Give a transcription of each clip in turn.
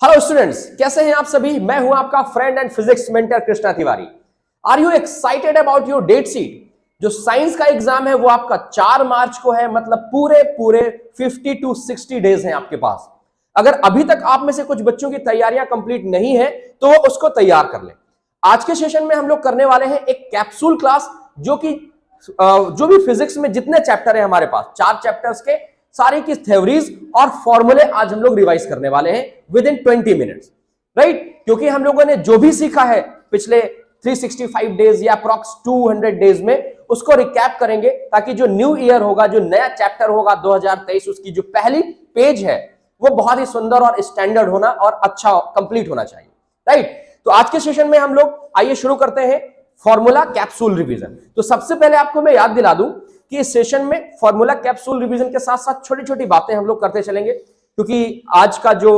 Hello students, कैसे हैं आप सभी। मैं हूं आपका friend and physics mentor Krishna Tiwari. Are you excited about your date sheet. जो साइंस का एग्जाम है वो आपका 4 मार्च को है, मतलब पूरे पूरे 50 to 60 डेज हैं आपके पास। अगर अभी तक आप में से कुछ बच्चों की तैयारियां कंप्लीट नहीं है तो वो उसको तैयार कर लें। आज के सेशन में हम लोग करने वाले हैं एक कैप्सूल क्लास, जो भी फिजिक्स में जितने चैप्टर है हमारे पास 4 चैप्टर्स के सारी की थ्योरीज और फॉर्मूले आज हम लोग रिवाइज करने वाले हैं विद इन 20 मिनट्स, राइट। क्योंकि हम लोगों ने जो भी सीखा है पिछले 365 डेज या अप्रॉक्स 200 डेज में उसको रिकैप करेंगे, ताकि जो न्यू ईयर होगा, जो नया चैप्टर होगा 2023, उसकी जो पहली पेज है वो बहुत ही सुंदर और स्टैंडर्ड होना और अच्छा कंप्लीट होना चाहिए, राइट। तो आज के सेशन में हम लोग आइए शुरू करते हैं फॉर्मूला कैप्सूल रिवीजन। तो सबसे पहले आपको मैं याद दिला दूं कि इस सेशन में फॉर्मूला कैप्सूल रिवीजन के साथ साथ छोटी छोटी बातें हम लोग करते चलेंगे, क्योंकि आज का जो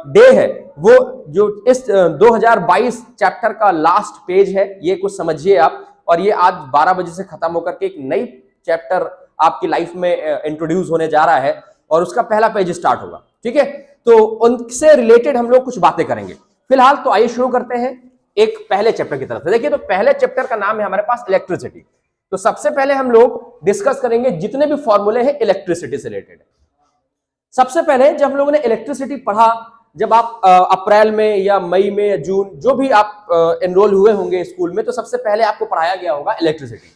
डे है वो जो इस 2022 चैप्टर का लास्ट पेज है, ये कुछ समझिए आप। और ये आज 12 बजे से खत्म होकर के एक नई चैप्टर आपकी लाइफ में इंट्रोड्यूस होने जा रहा है और उसका पहला पेज स्टार्ट होगा, ठीक है। तो उनसे रिलेटेड हम लोग कुछ बातें करेंगे फिलहाल। तो आइए शुरू करते हैं एक पहले चैप्टर की तरफ से। देखिए, तो पहले चैप्टर का नाम है हमारे पास इलेक्ट्रिसिटी। तो सबसे पहले हम लोग डिस्कस करेंगे जितने भी फॉर्मूले हैं इलेक्ट्रिसिटी से रिलेटेड। सबसे पहले जब हम लोगों ने इलेक्ट्रिसिटी पढ़ा, जब आप अप्रैल में या मई में या जून, जो भी आप एनरोल हुए होंगे स्कूल में, तो सबसे पहले आपको पढ़ाया गया होगा इलेक्ट्रिसिटी।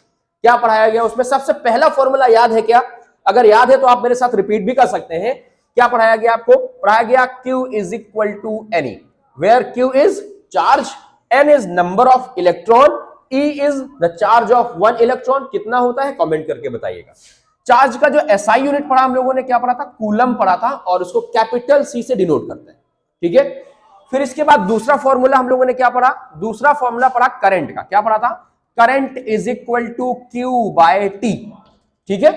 क्या पढ़ाया गया उसमें? सबसे पहला फॉर्मूला याद है क्या? अगर याद है तो आप मेरे साथ रिपीट भी कर सकते हैं। क्या पढ़ाया गया आपको? पढ़ाया गया Q is equal to N, where Q is charge, N is number of electron, E is the charge of 1 electron. कितना होता है कमेंट करके बताइएगा। चार्ज का जो SI यूनिट पढ़ा हम लोगों ने, क्या पढ़ा था? कूलम पढ़ा था, और उसको कैपिटल C से डिनोट करते हैं, ठीक है। फिर इसके बाद दूसरा फॉर्मूला हम लोगों ने क्या पढ़ा? दूसरा फॉर्मूला पढ़ा करंट का। क्या पढ़ा था? Current is equal to Q by T, ठीक है।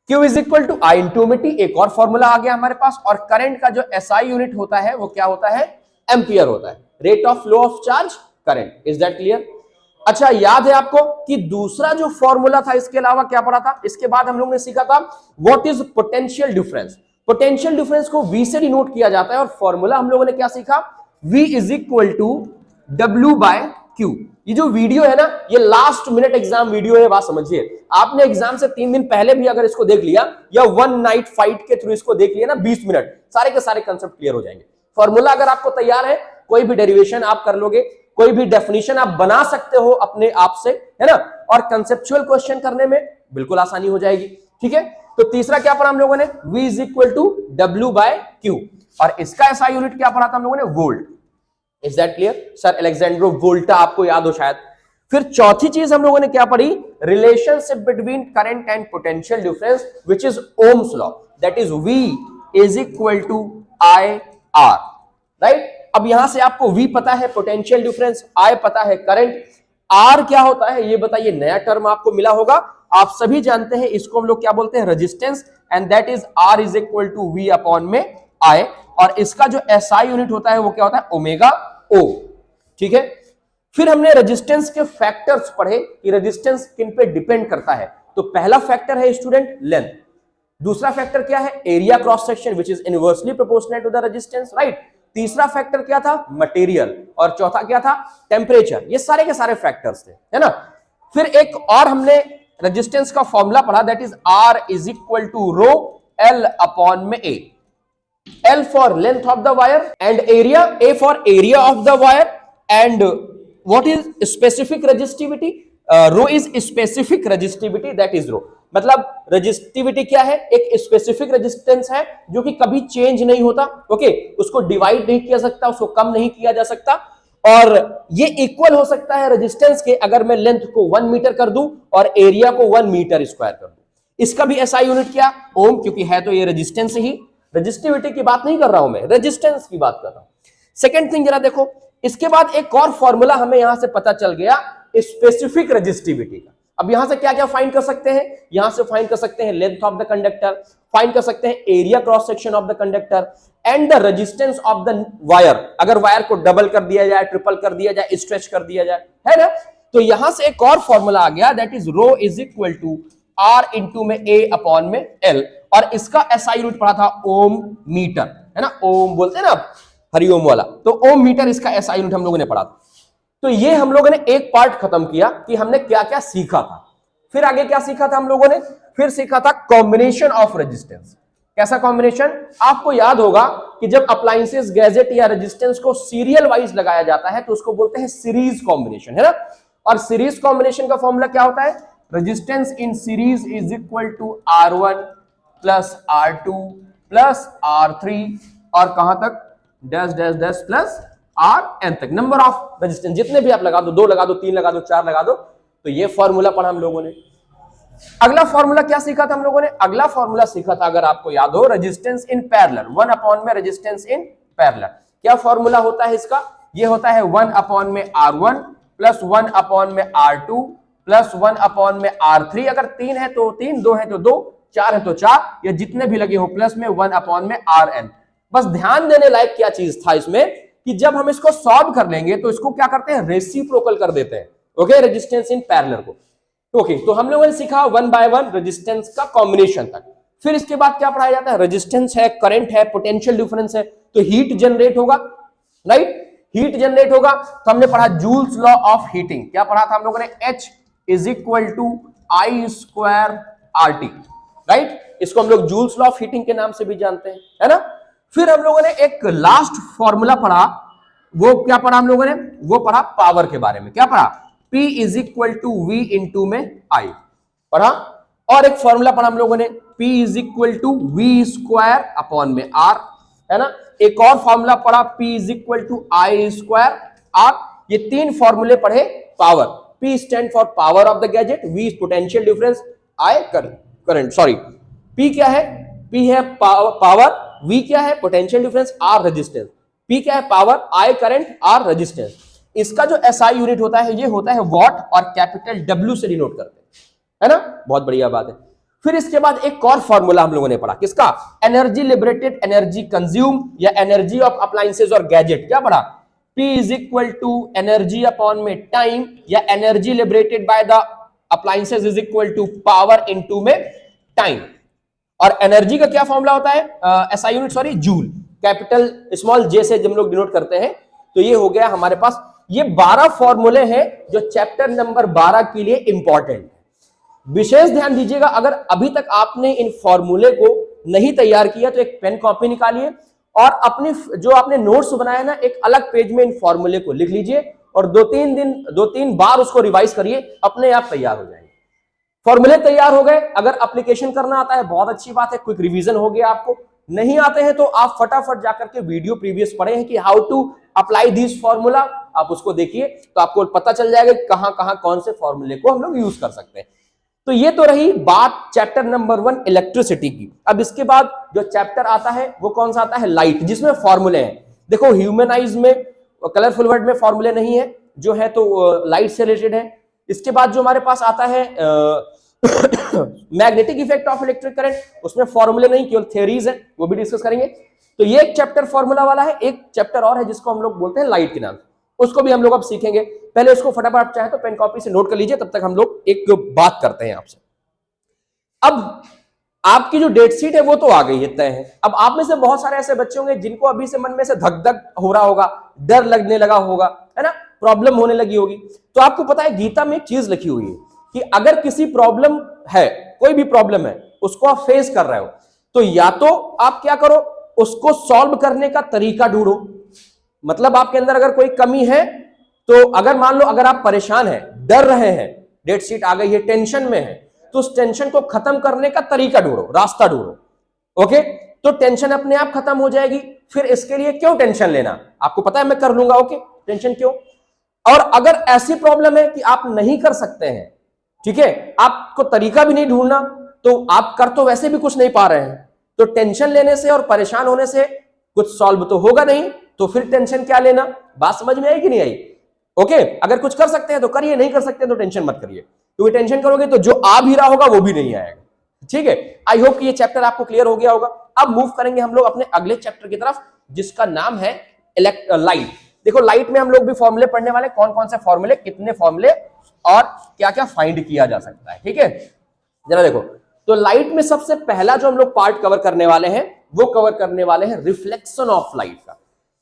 Q is equal to I into में T, एक और फॉर्मूला आ गया हमारे पास। और करंट का जो SI यूनिट होता है वो क्या होता है? एम्पियर होता है, rate of flow of charge current. Is that clear? अच्छा, याद है आपको कि दूसरा जो फॉर्मूला था, इसके अलावा क्या पढ़ा था? इसके बाद हम लोग ने सीखा था what is potential difference. Potential difference को V से डिनोट किया जाता है, और फॉर्मूला हम लोगों ने क्या सीखा? V is equal to W by Q। ये जो वीडियो है ना, ये लास्ट मिनट एग्जाम वीडियो है, बात समझिए। आपने एग्जाम से 3 दिन पहले भी अगर इसको देख लिया, या 1 नाइट फाइट के थ्रू इसको देख लिया ना, 20 मिनट, सारे के सारे कंसेप्ट क्लियर हो जाएंगे। फॉर्मूला अगर आपको तैयार है, कोई भी डेरिवेशन आप कर लोगे, कोई भी डेफिनेशन आप बना सकते हो अपने आप से, है ना। और कंसेप्चुअल क्वेश्चन करने में बिल्कुल आसानी हो जाएगी, ठीक है। तो तीसरा क्या पढ़ा हम लोगों ने? V is equal to W by Q, और इसका SI यूनिट क्या पढ़ा था हम लोगों ने? Volt. Is that clear? Sir Alessandro Volta आपको याद हो शायद। फिर चौथी चीज हम लोगों ने क्या पढ़ी? Relationship between current and potential difference, which is Ohm's law, that is V is equal to IR, right. अब यहां से आपको V पता है पोटेंशियल डिफरेंस, I पता है करंट, R क्या होता है ये बताइए। नया टर्म आपको मिला होगा, आप सभी जानते हैं, इसको हम लोग क्या बोलते हैं? Resistance, and that is R is equal to V upon में I। और इसका जो SI यूनिट होता है वो क्या होता है? ओमेगा O, ठीक है। फिर हमने रेजिस्टेंस के फैक्टर्स पढ़े कि रेजिस्टेंस किन पे डिपेंड करता है। तो पहला फैक्टर है स्टूडेंट लेंथ, दूसरा फैक्टर क्या है? Area cross section, which is inversely proportional to the resistance, right. तीसरा फैक्टर क्या था? मटेरियल, और चौथा क्या था? टेम्परेचर। ये सारे के सारे फैक्टर्स थे, है ना। फिर एक और हमने रेजिस्टेंस का फॉर्मूला पढ़ा, that is R is equal to rho L upon में A। L for length of the wire, and area, A for area of the wire, and what is specific resistivity? Rho is specific resistivity, that is rho. मतलब resistivity क्या है? एक specific resistance है जो कि कभी change नहीं होता, ओके। उसको डिवाइड नहीं किया सकता, उसको कम नहीं किया जा सकता, और ये इक्वल हो सकता है रेजिस्टेंस के अगर मैं लेंथ को 1 मीटर कर दूं और एरिया को 1 मीटर स्क्वायर कर दूं। इसका भी SI यूनिट क्या? ओम, क्योंकि है तो ये रेजिस्टेंस ही। रेजिस्टिविटी की बात नहीं कर रहा हूं मैं, रेजिस्टेंस की बात कर रहा हूं। सेकेंड थिंग जरा देखो, इसके बाद एक और फॉर्मूला हमें यहां से पता चल गया स्पेसिफिक रेजिस्टिविटी का। अब यहां से क्या क्या फाइंड कर सकते हैं? यहां से फाइंड कर सकते हैं length of the conductor, find कर सकते हैं area cross section of the conductor, and the resistance of the wire. अगर वायर को डबल कर दिया जाए, ट्रिपल कर दिया जाए, स्ट्रेच कर दिया जाए, है ना। तो यहां से एक और फॉर्मूला आ गया, that is rho is equal to R into में A अपॉन में L, और इसका SI यूनिट पढ़ा था ओम मीटर, है ना। ओम बोलते हैं ना, हरिओम वाला, तो ओम मीटर इसका एसआई यूनिट हम लोगों ने पढ़ा था। तो ये हम लोगों ने एक पार्ट खत्म किया कि हमने क्या क्या सीखा था। फिर आगे क्या सीखा था हम लोगों ने, फिर सीखा था कॉम्बिनेशन ऑफ रेजिस्टेंस। कैसा कॉम्बिनेशन? आपको याद होगा कि जब अप्लायंसेस, गैजेट या रेजिस्टेंस को सीरियल वाइज लगाया जाता है तो उसको बोलते हैं सीरीज कॉम्बिनेशन, है ना। और सीरीज कॉम्बिनेशन का फॉर्मूला क्या होता है? Resistance in series is equal to R1 plus R2 plus R3 और कहां तक, dash dash dash plus Rn तक। नंबर ऑफ रेजिस्टेंस जितने भी आप लगा दो, 2 लगा दो, 3 लगा दो, 4 लगा दो। तो ये फॉर्मूला पढ़ा हम लोगों ने। अगला फॉर्मूला क्या सीखा था हम लोगों ने? अगला फॉर्मूला सीखा था, अगर आपको याद हो, रेजिस्टेंस इन पैरेलल, 1 अपॉन में रेजिस्टेंस इन पैरेलल। क्या फॉर्मूला होता है इसका? ये होता है 1 अपॉन में R1 प्लस 1 अपॉन में R2 प्लस 1 अपॉन में R3। अगर 3 है तो 3, 2 है तो 2, 4 है तो 4, या जितने भी लगे हो प्लस में 1 अपॉन में Rn। बस ध्यान देने लायक क्या चीज था इसमें कि जब हम इसको सॉल्व कर लेंगे तो इसको क्या करते हैं, रेसिप्रोकल कर देते हैं। ओके, रेजिस्टेंस इन पैरेलल को। ओके, तो हम लोगों ने सीखा 1 बाय 1 रेजिस्टेंस का कॉम्बिनेशन तक। फिर इसके बाद क्या पढ़ाया जाता है? रेजिस्टेंस है, करंट है, पोटेंशियल डिफरेंस है, तो हीट जनरेट होगा, राइट। हीट जनरेट होगा तो हमने पढ़ा जूल्स लॉ ऑफ हीटिंग। क्या पढ़ा था हम लोगों ने? H is equal to I square RT, right. इसको हम लोग जूल्स लॉ ऑफ हीटिंग के नाम से भी जानते हैं, है ना। फिर हम लोगों ने एक लास्ट फॉर्मूला पढ़ा, वो क्या पढ़ा हम लोगों ने? वो पढ़ा पावर के बारे में। क्या पढ़ा? P is equal to V into में I पढ़ा। और एक फॉर्मूला पढ़ा हम लोगों ने, P is equal to V square upon में R, है ना। एक और फॉर्मूला पढ़ा, P is equal to I square R। ये 3 फॉर्मूले पढ़े power. P stand for power of the gadget, V potential difference, I current, sorry P क्या है? P है पावर, V क्या है? Potential difference, R resistance. P क्या है? Power, I current, R resistance. इसका जो SI यूनिट होता है ये होता है वॉट, और कैपिटल W से डिनोट करते हैं, है ना। बहुत बढ़िया बात है। फिर इसके बाद एक और फॉर्मूला हम लोगों ने पढ़ा, किसका? एनर्जी लिबरेटेड, एनर्जी कंज्यूम या एनर्जी ऑफ अप्लायंसेस और गैजेट। क्या पढ़ा? P इज इक्वल टू एनर्जी अपॉन में टाइम, या energy liberated by the appliances is equal to power into में टाइम। और एनर्जी का क्या फॉर्मूला होता है? SI unit, sorry, joule, capital small j से हम लोग डिनोट करते हैं। तो ये हो गया हमारे पास। ये 12 फॉर्मूले हैं जो चैप्टर नंबर 12 के लिए इंपॉर्टेंट है। विशेष ध्यान दीजिएगा, अगर अभी तक आपने इन फॉर्मूले को नहीं तैयार किया तो एक पेन कॉपी निकालिए और अपनी जो आपने नोट्स बनाया ना, एक अलग पेज में इन फॉर्मूले को लिख लीजिए और 2-3 बार उसको रिवाइज करिए, अपने आप तैयार हो जाएंगे। फॉर्मूले तैयार हो गए। अगर एप्लीकेशन करना आता है बहुत अच्छी बात है, क्विक रिवीजन हो गया। आपको नहीं आते हैं तो आप फटाफट जाकर के वीडियो प्रीवियस पढ़े हैं कि how to apply this formula, आप उसको देखिए तो आपको पता चल जाएगा कहां कहां कौन से फॉर्मूले को हम लोग यूज कर सकते हैं। तो ये तो रही बात चैप्टर नंबर 1 इलेक्ट्रिसिटी की। अब इसके बाद जो चैप्टर आता है वो कौन सा आता है? लाइट, जिसमें फॉर्मूले हैं। देखो, ह्यूमन आइज में कलरफुल वर्ड में फॉर्मूले नहीं है, जो है तो लाइट से रिलेटेड है। इसके बाद जो हमारे पास आता है magnetic effect of electric current, उसमें फॉर्मूले नहीं, केवल थ्योरीज है, वो भी डिस्कस करेंगे। तो ये एक चैप्टर फॉर्मूला वाला है। एक चैप्टर और है जिसको हम लोग बोलते हैं लाइट के नाम, उसको भी हम लोग अब सीखेंगे। पहले उसको फटाफट चाहे तो पेन कॉपी से नोट कर लीजिए, तब तक हम लोग एक बात करते हैं आपसे। अब आपकी जो डेट शीट है वो तो आ गई है, तय है। अब आप में से बहुत सारे ऐसे बच्चे होंगे जिनको अभी से मन में से धक धक हो रहा होगा, डर लगने लगा होगा, है ना, प्रॉब्लम होने लगी होगी। तो आपको पता है गीता में एक चीज लिखी हुई है कि अगर किसी प्रॉब्लम है, कोई भी प्रॉब्लम है, उसको आप फेस कर रहे हो, तो या तो आप क्या करो, उसको सॉल्व करने का तरीका ढूंढो। मतलब आपके अंदर अगर कोई कमी है तो अगर मान लो अगर आप परेशान हैं, डर रहे हैं, डेट शीट आ गई है, टेंशन में है, तो उस टेंशन को खत्म करने का तरीका ढूंढो, रास्ता ढूंढो। ओके, तो टेंशन अपने आप खत्म हो जाएगी। फिर इसके लिए क्यों टेंशन लेना, आपको पता है मैं कर लूंगा। ओके, टेंशन क्यों? और अगर ऐसी प्रॉब्लम है कि आप नहीं कर सकते हैं, ठीक है, आपको तरीका भी नहीं ढूंढना, तो आप कर तो वैसे भी कुछ नहीं पा रहे हैं, तो टेंशन लेने से और परेशान होने से कुछ सॉल्व तो होगा नहीं, तो फिर टेंशन क्या लेना। बात समझ में आई कि नहीं आई? ओके, अगर कुछ कर सकते हैं तो करिए, नहीं कर सकते हैं तो टेंशन मत करिए, क्योंकि टेंशन करोगे तो जो आ भी रहा होगा वो भी नहीं आएगा। ठीक है, आई होप कि ये चैप्टर आपको क्लियर हो गया होगा। अब मूव करेंगे हम लोग अपने अगले चैप्टर की तरफ, जिसका नाम है लाइट। देखो, लाइट में हम लोग भी फॉर्मूले पढ़ने वाले, कौन कौन से फॉर्मूले, कितने फॉर्मूले और क्या क्या फाइंड किया जा सकता है। ठीक है, जरा देखो, तो लाइट में सबसे पहला जो हम लोग पार्ट कवर करने वाले हैं वो कवर करने वाले हैं रिफ्लेक्शन ऑफ लाइट का।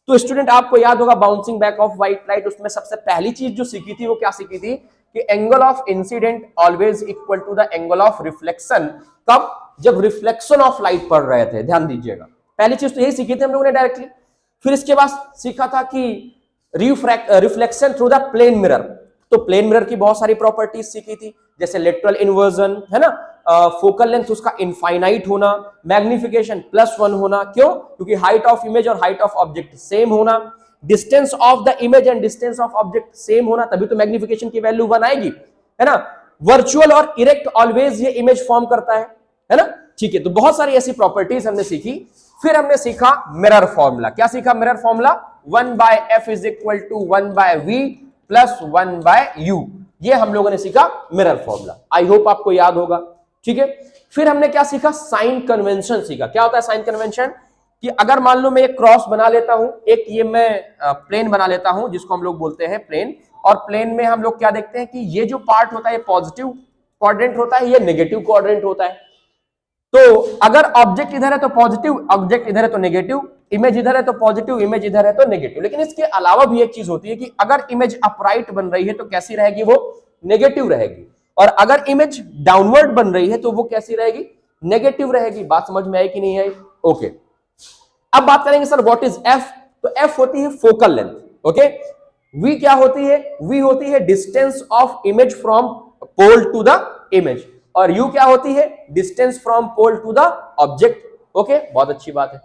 तो स्टूडेंट आपको याद होगा bouncing back of white light, उसमें सबसे पहली चीज जो सीखी थी वो क्या सीखी थी कि angle of incident always equal to the angle of reflection. कब? जब रिफ्लेक्शन ऑफ लाइट पड़ रहे थे, ध्यान दीजिएगा। पहली चीज तो यही सीखी थी हम लोगों ने डायरेक्टली। फिर इसके बाद सीखा था कि reflection through the plane mirror. तो प्लेन मिरर की बहुत सारी प्रॉपर्टीज सीखी थी, जैसे लेटरल इन्वर्जन, है ना, फोकल लेंथ उसका इनफाइनाइट होना, मैग्निफिकेशन +1 होना, क्यों? क्योंकि हाइट ऑफ इमेज और हाइट ऑफ ऑब्जेक्ट सेम होना, distance of the image and distance of object same होना, तभी तो मैग्निफिकेशन की वैल्यू 1 आएगी, है ना। वर्चुअल और इरेक्ट ऑलवेज ये इमेज फॉर्म करता है ना। ठीक है, तो बहुत सारी ऐसी प्रॉपर्टीज हमने सीखी। फिर हमने सीखा मिरर फॉर्मूला। क्या सीखा? Mirror formula 1/f = 1/v + 1/u। ये हम लोगों ने सीखा मिरर फॉर्मूला। आई होप आपको याद होगा। ठीक है, फिर हमने क्या सीखा? साइन कन्वेंशन सीखा। क्या होता है साइन कन्वेंशन? कि अगर मान लो मैं एक क्रॉस बना लेता हूं, एक ये मैं प्लेन बना लेता हूं जिसको हम लोग बोलते हैं प्लेन, और प्लेन में हम लोग क्या देखते हैं कि ये जो पार्ट होता है ये पॉजिटिव क्वाड्रेंट होता है, ये नेगेटिव क्वाड्रेंट होता है। तो अगर ऑब्जेक्ट इधर है तो पॉजिटिव, ऑब्जेक्ट इधर है तो नेगेटिव, इमेज इधर है तो पॉजिटिव, इमेज इधर है तो नेगेटिव। लेकिन इसके अलावा भी एक चीज होती है कि अगर इमेज अपराइट बन रही है तो कैसी रहेगी? वो नेगेटिव रहेगी। और अगर इमेज डाउनवर्ड बन रही है तो वो कैसी रहेगी? नेगेटिव रहेगी। बात समझ में आई कि नहीं आई? ओके, अब बात करेंगे सर व्हाट इज एफ। तो एफ होती है फोकल लेंथ। ओके, वी क्या होती है? वी होती है distance of image from pole to the image, और यू क्या होती है? Distance from pole to the object. Okay, बहुत अच्छी बात है।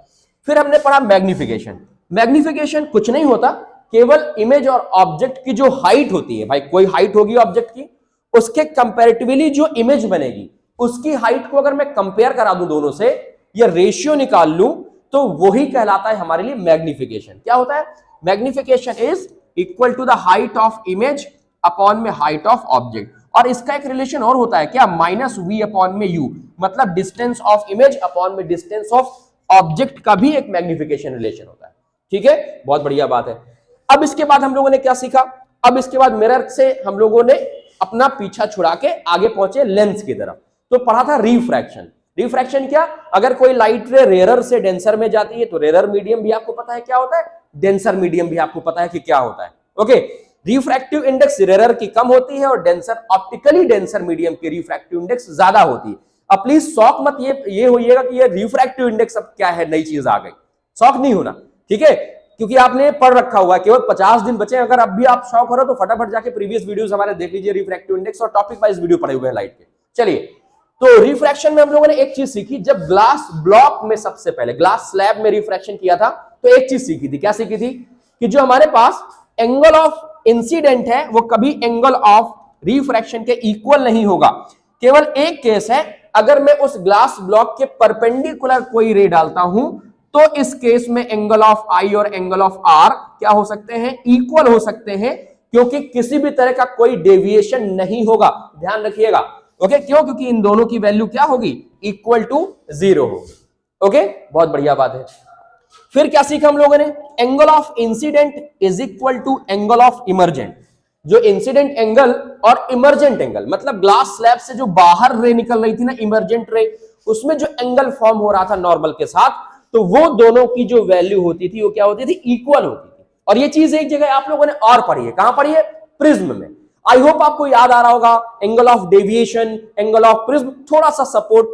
फिर हमने पढ़ा मैग्निफिकेशन। मैग्निफिकेशन कुछ नहीं होता, केवल इमेज और ऑब्जेक्ट की जो हाइट होती है, भाई कोई हाइट होगी ऑब्जेक्ट की, उसके कंपैरेटिवली जो इमेज बनेगी उसकी हाइट को अगर मैं कंपेयर करा दूं दोनों से, या रेशियो निकाल लूं, तो वही कहलाता है हमारे लिए मैग्निफिकेशन। क्या होता है? Magnification is equal to the height of image upon में हाइट ऑफ ऑब्जेक्ट। और इसका एक रिलेशन और होता है क्या? -v अपॉन में u, मतलब डिस्टेंस ऑफ इमेज अपॉन में डिस्टेंस ऑफ ऑब्जेक्ट का भी एक मैग्निफिकेशन रिलेशन होता है। ठीक है, बहुत बढ़िया बात है। अब इसके बाद हम लोगों ने क्या सीखा? अब इसके बाद मिरर से हम लोगों ने अपना पीछा छुड़ा के आगे पहुंचे लेंस की तरफ। तो पढ़ा था रिफ्रैक्शन। रिफ्रैक्शन क्या? अगर कोई लाइट रे रेयर से डेंसर में जाती है तो रेयर मीडियम भी आपको पता है क्या होता है, डेंसर मीडियम भी आपको पता है कि क्या होता है। ओके, रिफ्रैक्टिव इंडेक्स रेयर की कम होती है और डेंसर ऑप्टिकली डेंसर मीडियम की रिफ्रैक्टिव इंडेक्स ज्यादा होती है। अब प्लीज शॉक मत ये होइएगा कि ये रिफ्रैक्टिव इंडेक्स अब क्या है, नई चीज आ गई, शॉक नहीं होना, ठीक है, क्योंकि आपने पढ़ रखा हुआ है, केवल 50 दिन बचे। अगर अब भी आप शॉक हो रहे हो तो फटाफट जाके प्रीवियस वीडियोस हमारे देख लीजिए, रिफ्रैक्टिव इंडेक्स और टॉपिक वाइज वीडियो पड़े हुए हैं लाइट के। चलिए, तो रिफ्रैक्शन में हम लोगों ने एक चीज सीखी, जब ग्लास ब्लॉक में सबसे पहले ग्लास स्लैब में रिफ्रैक्शन किया था तो एक चीज सीखी थी। क्या सीखी थी? कि जो हमारे पास एंगल ऑफ इंसिडेंट है वो कभी एंगल ऑफ रिफ्रैक्शन के इक्वल नहीं होगा। केवल एक केस है, अगर मैं उस ग्लास ब्लॉक के परपेंडिकुलर कोई रे डालता हूं तो इस केस में एंगल ऑफ आई और एंगल ऑफ आर क्या हो सकते हैं? इक्वल हो सकते हैं, क्योंकि किसी भी तरह का कोई डेविएशन नहीं होगा। ध्यान रखिएगा। ओके, क्यों? क्योंकि इन दोनों की वैल्यू क्या होगी? इक्वल टू 0 होगी। ओके, बहुत बढ़िया बात है। फिर क्या सीखा हम लोगों ने? Angle of incident is equal to angle of emergent. जो इंसिडेंट एंगल और इमर्जेंट एंगल, मतलब ग्लास स्लैब से जो बाहर रे निकल रही थी ना, इमर्जेंट रे, उसमें जो एंगल फॉर्म हो रहा था नॉर्मल के साथ, तो वो दोनों की जो वैल्यू होती थी वो क्या होती थी? इक्वल होती थी। और ये चीज एक जगह आप लोगों ने और पढ़ी है। कहां पढ़ी है? प्रिज्म में। आई होप आपको याद आ रहा होगा। Angle of deviation, angle of prism, थोड़ा सा सपोर्ट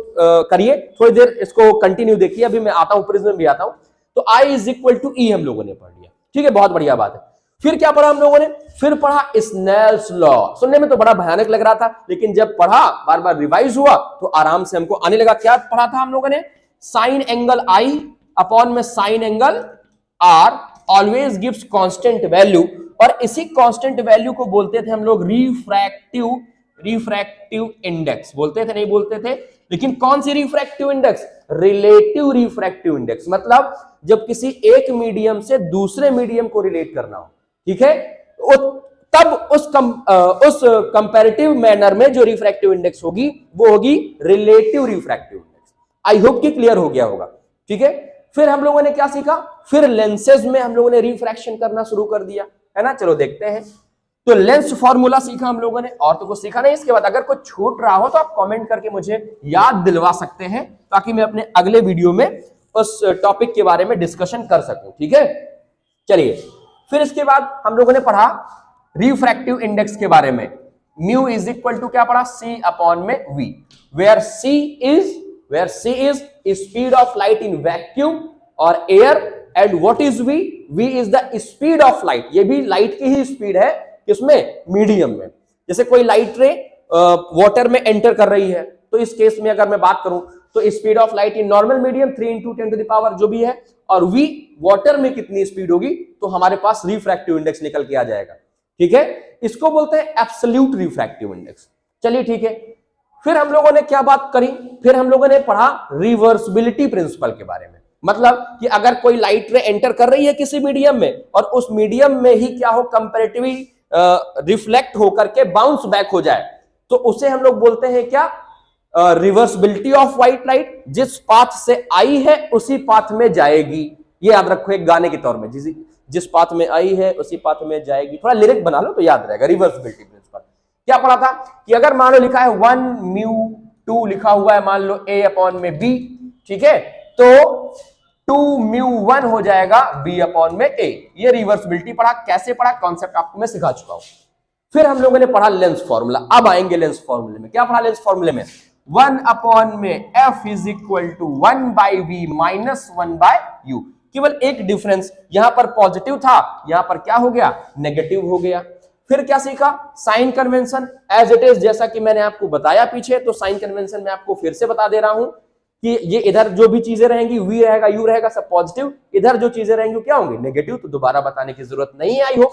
करिए, थोड़ी देर इसको कंटिन्यू देखिए। अभी मैं आता हूं, प्रिज्म में भी आता हूं। तो I is equal to E हम लोगों ने पढ़ लिया। ठीक है, बहुत बढ़िया बात है। फिर क्या पढ़ा हम लोगों ने? फिर पढ़ा स्नेल्स लॉ। सुनने में तो बड़ा भयानक लग रहा था, लेकिन जब पढ़ा, बार बार रिवाइज हुआ, तो आराम से हमको आने लगा। क्या पढ़ा था हम लोगों ने? साइन एंगल I अपॉन में sign angle R always gives constant value, और इसी कांस्टेंट वैल्यू को बोलते थे हम लोग रिफ्रैक्टिव इंडेक्स। बोलते थे, नहीं बोलते थे? लेकिन कौन सी refractive index? Relative refractive index. मतलब जब किसी एक मीडियम से दूसरे मीडियम को रिलेट करना हो, ठीक है, तब उस कंपैरेटिव मैनर में जो रिफ्रैक्टिव इंडेक्स होगी वो होगी relative refractive index. I hope कि क्लियर हो गया होगा। ठीक है, फिर हम लोगों ने क्या सीखा? फिर लेंसेज में हम लोगों ने रिफ्रैक्शन करना शुरू कर दिया, है ना। चलो देखते हैं। तो लेंस फॉर्मूला सीखा हम लोगों ने, और तो कुछ सीखा नहीं। इसके बाद अगर कुछ छूट रहा हो तो आप कमेंट करके मुझे याद दिलवा सकते हैं, ताकि मैं अपने अगले वीडियो में उस टॉपिक के बारे में डिस्कशन कर सकूं। ठीक है, चलिए, फिर इसके बाद हम लोगों ने पढ़ा रिफ्रैक्टिव इंडेक्स के बारे में। म्यू इज इक्वल टू क्या पढ़ा, सी अपॉन में v, where c is speed of light in vacuum और air, and what is v, v is the speed of light, ये भी लाइट की ही स्पीड है, किसमें, मीडियम में। जैसे कोई लाइट रे वाटर में एंटर कर रही है, तो इस केस में अगर मैं बात करूं तो speed of light in normal medium 3 into 10 to the power जो भी है, और वी वाटर में कितनी स्पीड होगी, तो हमारे पास रिफ्रैक्टिव इंडेक्स निकल के आ जाएगा। ठीक है, इसको बोलते हैं एब्सोल्यूट रिफ्रैक्टिव इंडेक्स। चलिए ठीक है, फिर हम लोगों ने क्या बात करी, फिर हम लोगों ने पढ़ा रिवर्सिबिलिटी प्रिंसिपल के बारे में। मतलब कि अगर कोई लाइट रे एंटर कर रही है किसी मीडियम में और उस मीडियम में ही क्या हो, कंपैरेटिवली रिफ्लेक्ट होकर के बाउंस बैक हो जाए, तो उसे हम लोग बोलते हैं क्या, रिवर्सिबिलिटी ऑफ व्हाइट लाइट। जिस पाथ से आई है उसी पाथ में जाएगी, ये याद रखो एक गाने के तौर में, जिस पाथ में आई है उसी पाथ में जाएगी। थोड़ा लिरिक बना लो तो याद रहेगा। रिवर्सिबिलिटी प्रिंसिपल क्या पढ़ा था कि अगर मान लो लिखा है 1 म्यू 2 लिखा हुआ है मान लो a अपॉन में b, ठीक है, तो 2 म्यू 1 हो जाएगा b अपॉन में a। ये रिवर्सिबिलिटी पढ़ा, कैसे पढ़ा, कॉन्सेप्ट आपको मैं सिखा चुका हूं। फिर हम लोगों ने पढ़ा लेंस फॉर्मूला। अब आएंगे लेंस फॉर्मूले में। क्या पढ़ा लेंस फॉर्मूले में, 1 अपॉन में f is equal to 1 by v minus 1 by u। केवल एक डिफरेंस, यहां पर पॉजिटिव था, यहां पर क्या हो गया, नेगेटिव हो गया। फिर क्या सीखा, sign convention as it is, जैसा कि मैंने आपको बताया पीछे, तो साइन कन्वेंशन में आपको फिर से बता दे रहा हूं कि ये इधर जो भी चीजें रहेंगी, v रहेगा, u रहेगा, सब पॉजिटिव, इधर जो चीजें रहेंगी क्या होंगी, नेगेटिव। तो दोबारा बताने की जरूरत नहीं आई हो।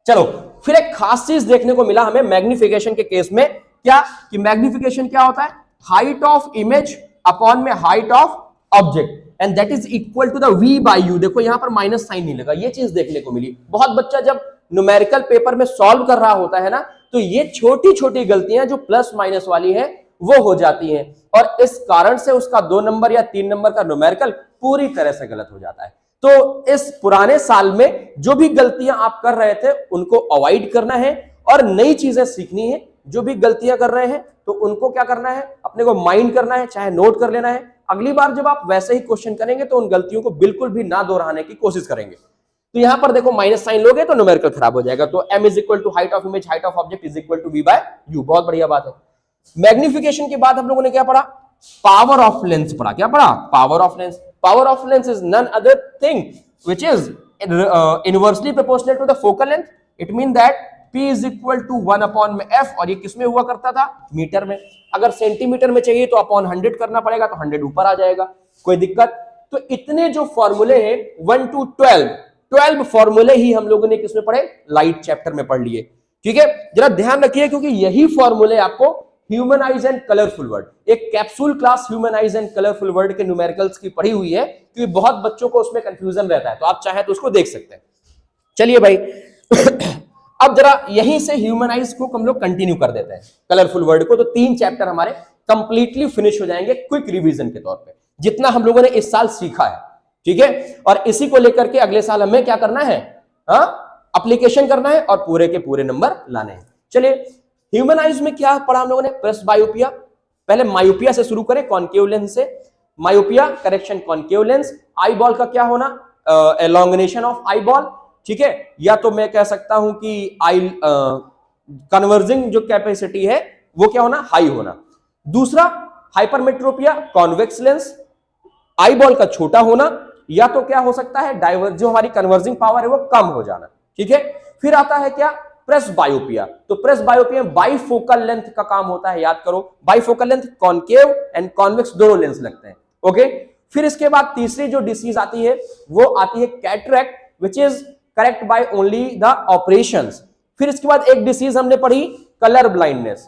चलो, फिर एक खास चीज देखने को मिला हमें मैग्निफिकेशन के केस में, क्या कि मैग्निफिकेशन क्या होता है, हाइट ऑफ इमेज अपॉन में height of object, and that is equal to the v by u। देखो यहां पर माइनस साइन नहीं लगा, ये चीज देखने को मिली। बहुत बच्चा जब न्यूमेरिकल पेपर में सॉल्व कर रहा होता है ना, तो ये छोटी छोटी गलतियां जो प्लस माइनस वाली है वो हो जाती हैं, और इस कारण से उसका 2 नंबर या 3 नंबर का न्यूमेरिकल पूरी तरह से गलत हो जाता है। तो इस पुराने साल में जो भी गलतियां आप कर रहे थे उनको अवॉइड करना है और नई चीजें सीखनी है। जो भी गलतियां कर रहे हैं तो उनको क्या करना है, अपने को माइंड करना है, चाहे नोट कर लेना है। अगली बार जब आप वैसे ही क्वेश्चन करेंगे तो उन गलतियों को बिल्कुल भी ना दोहराने की कोशिश करेंगे। तो यहां पर देखो माइनस साइन लोगे तो न्यूमेरिकल खराब हो जाएगा। तो m is equal to height of image, height of object is equal to v by u। बहुत बढ़िया बात है। मैग्निफिकेशन के बाद हम लोगों ने क्या पढ़ा, पावर ऑफ लेंस पढ़ा। क्या पढ़ा, power of lens. Power of lens is none other thing which is inversely proportional to the focal length. It means that P is equal to 1 upon में F, और ये किसमें हुआ करता था, मीटर में। अगर सेंटीमीटर में चाहिए तो अपॉन 100 करना पड़ेगा, तो 100 ऊपर आ जाएगा, कोई दिक्कत। तो इतने जो फॉर्मूले हैं 1 to 12 फॉर्मूले ही हम लोगों ने किसमें पढ़े, लाइट चैप्टर में पढ़ लिए। ठीक है, जरा ध्यान रखिए क्योंकि यही फॉर्मूले आपको ह्यूमनाइज एंड कलरफुल वर्ड, एक capsule class humanise and colourful word के न्यूमेरिकल्स की पढ़ी हुई है, क्योंकि बहुत बच्चों को उसमें कंफ्यूजन रहता है, तो आप चाहे तो उसको देख सकते हैं। चलिए भाई अब जरा यहीं से ह्यूमनाइज को हम लोग कंटिन्यू कर देते हैं, कलरफुल वर्ड को। तो 3 चैप्टर हमारे कंप्लीटली फिनिश हो जाएंगे क्विक रिवीजन के तौर पे, जितना हम लोगों ने इस साल सीखा है। ठीक है, और इसी को लेकर के अगले साल हमें क्या करना है, एप्लीकेशन करना है और पूरे के पूरे नंबर लाने हैं। चलिए, ह्यूमनाइज में क्या पढ़ा हम लोगों ने, प्रेस बायोपिया। पहले मायोपिया से शुरू करें, कॉन्केव लेंस से। Myopia correction concave lens. Eye ball का क्या होना, एलोंगनेशन ऑफ आई बॉल। ठीक है, या तो मैं कह सकता हूं कि आई कन्वर्जिंग जो कैपेसिटी है वो क्या होना, हाई होना। दूसरा hypermetropia, convex lens, eye ball का छोटा होना, या तो क्या हो सकता है, डाइवर्ज जो हमारी कन्वर्जिंग पावर है वो कम हो जाना। ठीक है, फिर आता है क्या, प्रेस बायोपिया। तो प्रेस बायोपिया बाइफोकल लेंथ का काम होता है, याद करो। Bifocal length concave and convex दोनों लेंस लगते हैं। ओके, फिर इसके बाद तीसरी जो डिसीज आती है वो आती है cataract, which is correct by only the operations. फिर इसके बाद एक डिसीज हमने पढ़ी, कलर ब्लाइंडनेस।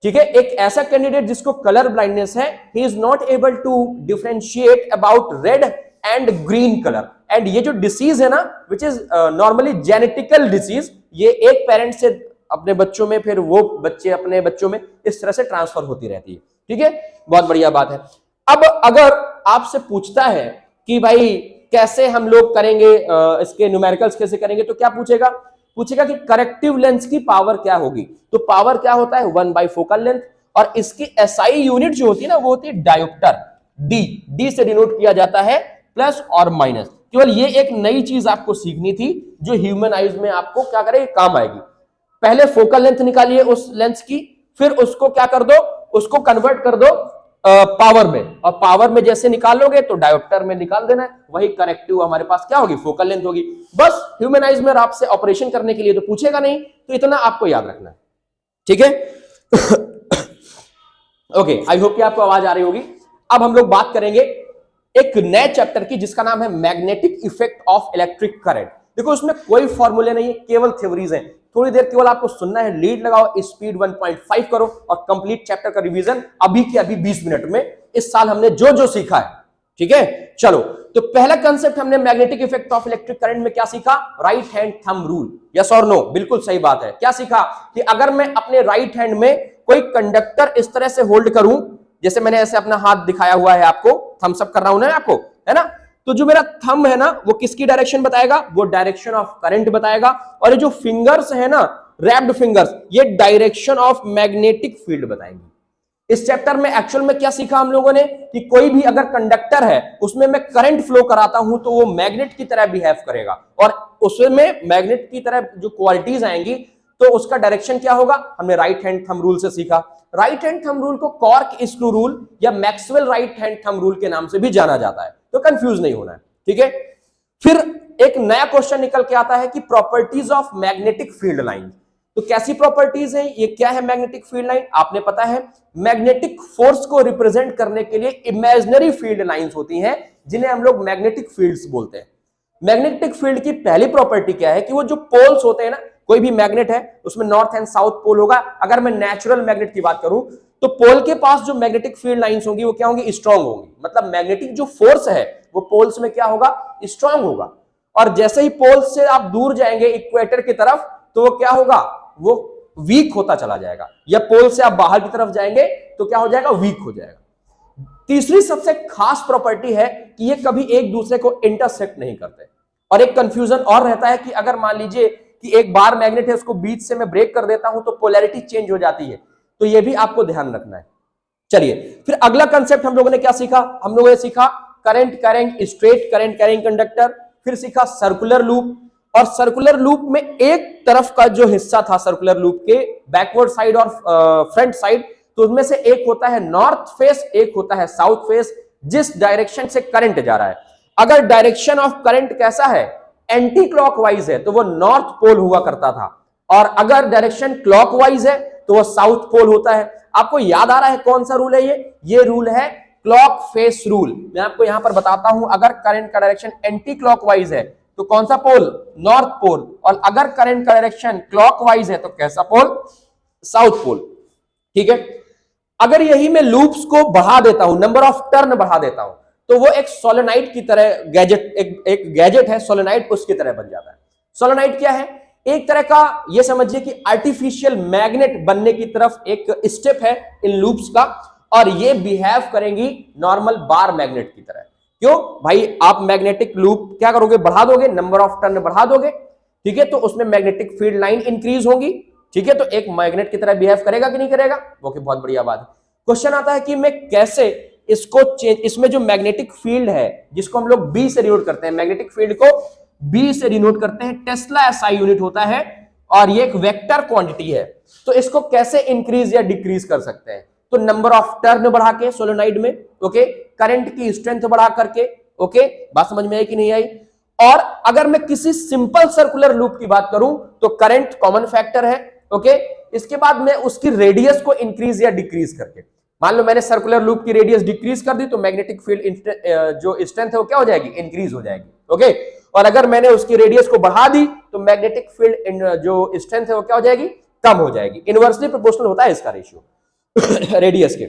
ठीक है, एक ऐसा कैंडिडेट जिसको कलर ब्लाइंडनेस है, he is not able to differentiate about red and green colour. And ये जो डिसीज है ना, which is normally genetical disease, ये एक पेरेंट से अपने बच्चों में, फिर वो बच्चे अपने बच्चों में, इस तरह से ट्रांसफर होती रहती है। ठीक है, बहुत बढ़िया बात है। अब अगर आपसे पूछता है कि भाई कैसे हम लोग करेंगे इसके न्यूमेरिकल्स कैसे करेंगे, तो क्या पूछेगा, पूछेगा कि करेक्टिव लेंस की पावर क्या होगी। तो पावर क्या होता है, 1 बाई फोकल लेंथ, और इसकी एसआई यूनिट जो होती है ना वो होती है डायोप्टर। डी से डिनोट किया जाता है, प्लस और माइनस। केवल ये एक नई चीज आपको सीखनी थी जो ह्यूमन आईज में आपको क्या करे, काम आएगी। पहले फोकल लेंथ निकालिए उस लेंस की, फिर उसको क्या कर दो, उसको कन्वर्ट कर दो पावर में, और पावर में जैसे निकालोगे तो डायोप्टर में निकाल देना है, वही करेक्टिव हमारे पास क्या होगी, फोकल लेंथ होगी। बस ह्यूमन आईज में आपसे ऑपरेशन करने के लिए तो पूछेगा नहीं, तो इतना आपको याद रखना है, ठीक है। ओके, आई होप कि आपको आवाज आ रही होगी। अब हम लोग बात करेंगे एक नए चैप्टर की जिसका नाम है magnetic effect of electric current. देखो उसमें कोई फॉर्मूले नहीं है, केवल थ्योरीज हैं। थोड़ी देर केवल आपको सुनना है, लीड लगाओ, स्पीड 1.5 करो और कंप्लीट चैप्टर का रिवीजन अभी के अभी 20 मिनट में। इस साल हमने जो जो सीखा है, ठीक है। चलो, तो पहला कंसेप्ट हमने magnetic effect of electric current में क्या सीखा, right hand thumb rule. Yes और नो, बिल्कुल सही बात है। क्या सीखा कि अगर मैं अपने राइट हैंड में कोई कंडक्टर इस तरह से होल्ड करूं, जैसे मैंने ऐसे अपना हाथ दिखाया हुआ है आपको, थम्स अप कर रहा हूं ना आपको, है ना, तो जो मेरा थंब है ना वो किसकी डायरेक्शन बताएगा, वो डायरेक्शन ऑफ करंट बताएगा। और ये जो फिंगर्स है ना, रैप्ड फिंगर्स, ये डायरेक्शन ऑफ मैग्नेटिक फील्ड बताएंगे। इस चैप्टर में एक्चुअल में क्या सीखा हम लोगों ने कि कोई भी अगर कंडक्टर है उसमें मैं करंट फ्लो कराता हूं तो वो मैग्नेट की तरह बिहेव करेगा, और उसमें मैग्नेट की तरह जो क्वालिटीज आएंगी तो उसका डायरेक्शन क्या होगा, हमने राइट हैंड थंब रूल से सीखा। राइट हैंड थंब रूल को कॉर्क स्क्रू रूल या Maxwell right hand thumb rule के नाम से भी जाना जाता है, तो कंफ्यूज नहीं होना है, ठीक है। फिर एक नया क्वेश्चन निकल के आता है कि properties of magnetic field line. तो कैसी प्रॉपर्टीज हैं, ये क्या है मैग्नेटिक फील्ड लाइन, आपने पता है मैग्नेटिक फोर्स को रिप्रेजेंट करने के लिए इमेजिनरी फील्ड लाइंस होती हैं जिन्हें हम लोग मैग्नेटिक फील्ड्स बोलते हैं। मैग्नेटिक फील्ड की पहली प्रॉपर्टी क्या है कि वो जो पोल्स होते हैं ना, कोई भी मैग्नेट है उसमें नॉर्थ एंड साउथ पोल होगा। अगर मैं नेचुरल मैग्नेट की बात करूं तो पोल के पास जो मैग्नेटिक फील्ड लाइंस होंगी वो क्या होंगी, स्ट्रांग होंगी। मतलब मैग्नेटिक जो फोर्स है वो पोल्स में क्या होगा, स्ट्रांग होगा। और जैसे ही पोल्स से आप दूर जाएंगे इक्वेटर की तरफ तो वो क्या होगा, वो वीक होता चला जाएगा। या पोल से आप बाहर की तरफ जाएंगे तो क्या हो जाएगा, वीक हो जाएगा। तीसरी सबसे खास प्रॉपर्टी है कि ये कभी एक दूसरे को इंटरसेक्ट नहीं करते। और एक कंफ्यूजन और रहता है कि अगर मान लीजिए कि एक बार मैग्नेट है उसको बीच से मैं ब्रेक कर देता हूं तो पोलैरिटी चेंज हो जाती है, तो ये भी आपको ध्यान रखना है। चलिए, फिर अगला कंसेप्ट हम लोगों ने क्या सीखा, हम लोगों ने सीखा current carrying, straight current carrying conductor. फिर सीखा सर्कुलर लूप, और सर्कुलर लूप में एक तरफ का जो हिस्सा था सर्कुलर लूप के बैकवर्ड साइड और फ्रंट साइड, तो उसमें से एक होता है नॉर्थ फेस, एक होता है साउथ फेस, जिस डायरेक्शन से करंट जा रहा है। अगर डायरेक्शन ऑफ करंट कैसा है, एंटी क्लॉकवाइज है, तो वो नॉर्थ पोल हुआ करता था, और अगर डायरेक्शन क्लॉकवाइज है तो वो साउथ पोल होता है। आपको याद आ रहा है कौन सा रूल है ये रूल है क्लॉक फेस रूल। मैं आपको यहां पर बताता हूं, अगर करंट का डायरेक्शन एंटी क्लॉकवाइज है तो कौन सा पोल, नॉर्थ पोल, और अगर करंट का डायरेक्शन क्लॉकवाइज है तो कैसा पोल, साउथ पोल, ठीक है। अगर यही मैं लूप्स को बढ़ा देता हूं, नंबर ऑफ टर्न बढ़ा देता हूं, तो वो एक सोलेनाइड की तरह गैजेट, एक गैजेट है सोलेनाइड, उसकी तरह बन जाता है। सोलेनाइड क्या है, एक तरह का ये समझिए कि आर्टिफिशियल मैग्नेट बनने की तरफ एक स्टेप है इन लूप्स का, और ये बिहेव करेंगी नॉर्मल बार मैग्नेट की तरह। क्यों भाई, आप मैग्नेटिक लूप क्या करोगे, बढ़ा दोगे, नंबर ऑफ टर्न बढ़ा दोगे, ठीक है, तो उसमें मैग्नेटिक फील्ड लाइन इंक्रीज होगी, ठीक है, तो एक मैग्नेट की तरह बिहेव करेगा कि नहीं करेगा, ओके, बहुत बढ़िया बात है। क्वेश्चन आता है कि मैं कैसे इसको चेंज, इसमें जो मैग्नेटिक फील्ड है जिसको हम लोग बी से डिनोट करते हैं, मैग्नेटिक फील्ड को बी से डिनोट करते हैं, टेस्ला एसआई यूनिट होता है, और ये एक वेक्टर क्वांटिटी है, तो इसको कैसे इंक्रीज या डिक्रीज कर सकते हैं, तो नंबर ऑफ टर्न बढ़ा के सोलेनोइड में, ओके, करंट की स्ट्रेंथ बढ़ा करके, ओके, बात समझ में आई कि नहीं आई। और अगर मैं किसी सिंपल सर्कुलर लूप की बात करूं तो करंट कॉमन फैक्टर है, ओके, इसके बाद मैं उसकी रेडियस को इंक्रीज या डिक्रीज करके, मान लो मैंने सर्कुलर लूप की रेडियस डिक्रीज कर दी तो मैग्नेटिक फील्ड जो स्ट्रेंथ है वो क्या हो जाएगी, इंक्रीज हो जाएगी, ओके। और अगर मैंने उसकी रेडियस को बढ़ा दी तो मैग्नेटिक फील्ड जो स्ट्रेंथ है वो क्या हो जाएगी, कम हो जाएगी। इनवर्सली प्रोपोर्शनल होता है इसका रेशियो रेडियस के।